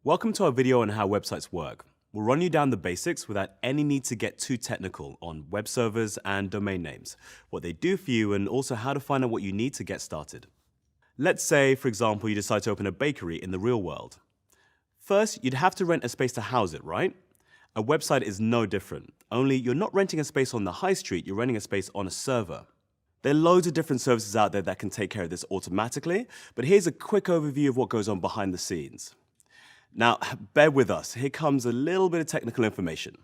Welcome to our video on how websites work. We'll run you down the basics without any need to get too technical on web servers and domain names, what they do for you, and also how to find out what you need to get started. Let's say, for example, you decide to open a bakery in the real world. First, you'd have to rent a space to house it, right? A website is no different, only you're not renting a space on the high street, you're renting a space on a server. There are loads of different services out there that can take care of this automatically, but here's a quick overview of what goes on behind the scenes. Now, bear with us, here comes a little bit of technical information.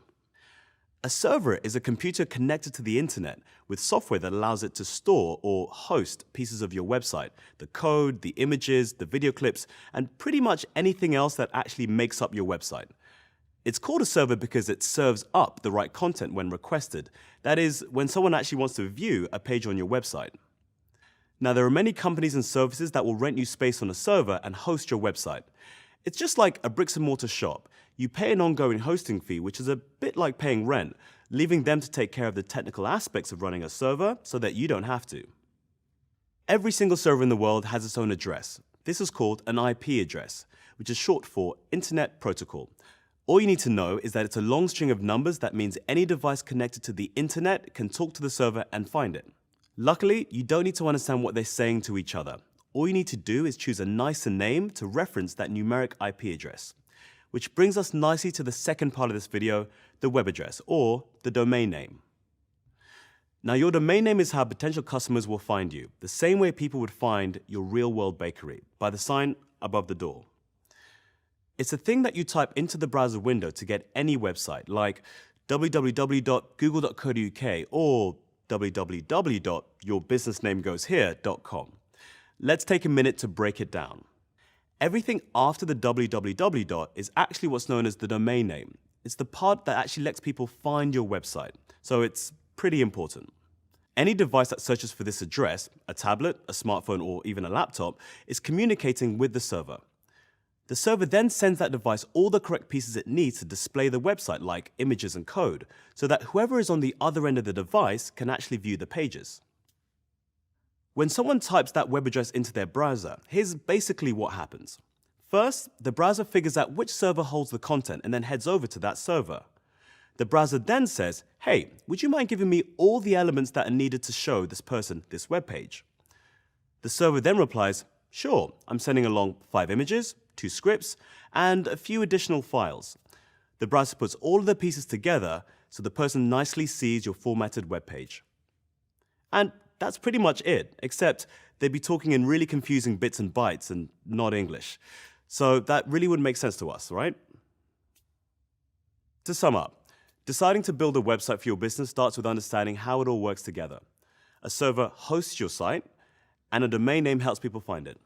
A server is a computer connected to the internet with software that allows it to store or host pieces of your website, the code, the images, the video clips, and pretty much anything else that actually makes up your website. It's called a server because it serves up the right content when requested. That is, when someone actually wants to view a page on your website. Now, there are many companies and services that will rent you space on a server and host your website. It's just like a bricks and mortar shop. You pay an ongoing hosting fee, which is a bit like paying rent, leaving them to take care of the technical aspects of running a server so that you don't have to. Every single server in the world has its own address. This is called an IP address, which is short for Internet Protocol. All you need to know is that it's a long string of numbers that means any device connected to the internet can talk to the server and find it. Luckily, you don't need to understand what they're saying to each other. All you need to do is choose a nicer name to reference that numeric IP address. Which brings us nicely to the second part of this video, the web address, or the domain name. Now, your domain name is how potential customers will find you, the same way people would find your real-world bakery, by the sign above the door. It's a thing that you type into the browser window to get any website, like www.google.co.uk or www.yourbusinessnamegoeshere.com. Let's take a minute to break it down. Everything after the www is actually what's known as the domain name. It's the part that actually lets people find your website, so it's pretty important. Any device that searches for this address, a tablet, a smartphone, or even a laptop, is communicating with the server. The server then sends that device all the correct pieces it needs to display the website, like images and code, so that whoever is on the other end of the device can actually view the pages. When someone types that web address into their browser, here's basically what happens. First, the browser figures out which server holds the content and then heads over to that server. The browser then says, hey, would you mind giving me all the elements that are needed to show this person this web page? The server then replies, sure, I'm sending along 5 images, 2 scripts, and a few additional files. The browser puts all of the pieces together so the person nicely sees your formatted web page. And that's pretty much it, except they'd be talking in really confusing bits and bytes and not English. So that really wouldn't make sense to us, right? To sum up, deciding to build a website for your business starts with understanding how it all works together. A server hosts your site, and a domain name helps people find it.